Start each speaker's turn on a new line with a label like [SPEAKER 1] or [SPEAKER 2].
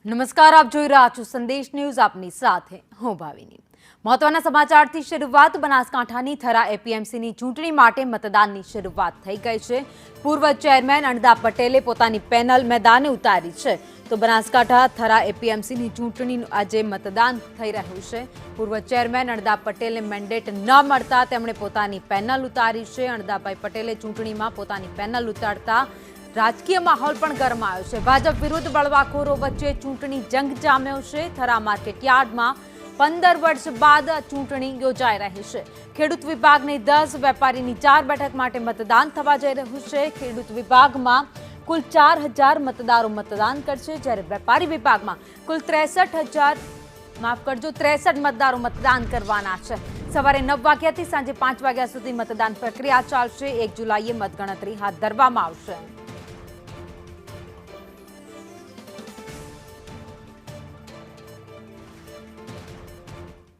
[SPEAKER 1] નમસ્કાર, આપ જોઈ રહ્યા છો સંદેશ ન્યૂઝ. આપની સાથે હું ભાવિની. મહત્વના સમાચારથી શરૂઆત. બનાસકાંઠાની થરા એપીએમસીની ચૂંટણી માટે મતદાનની શરૂઆત થઈ ગઈ છે. પૂર્વ ચેરમેન અણદા પટેલે પોતાની પેનલ મેદાને ઉતારી છે. તો બનાસકાંઠા થરા એપીએમસીની ચૂંટણીનું આજે મતદાન થઈ રહ્યું છે. પૂર્વ ચેરમેન અણદા પટેલે મેન્ડેટ ન મળતા તેમણે પોતાની પેનલ ઉતારી છે. અણદાભાઈ પટેલે ચૂંટણીમાં પોતાની પેનલ ઉતારતા રાજકીય માહોલ પણ ગરમાયો છે. ભાજપ વિરુદ્ધ બળવાખોરો વચ્ચે ચૂંટણી જંગ જામ્યો છે. થરા માર્કેટ યાર્ડમાં 15 વર્ષ બાદ ચૂંટણી યોજાઈ રહી છે. ખેડૂત વિભાગની 10, વેપારીની 4 બેઠક માટે મતદાન થવા જઈ રહ્યું છે. ખેડૂત વિભાગમાં કુલ 4000 મતદારો મતદાન કરશે, જ્યારે વેપારી વિભાગમાં કુલ 63 મતદારો મતદાન કરવાના છે. સવારે 9 વાગ્યાથી સાંજે 5 વાગ્યા સુધી મતદાન પ્રક્રિયા ચાલશે. 1 જુલાઈએ મતગણતરી હાથ ધરવામાં આવશે.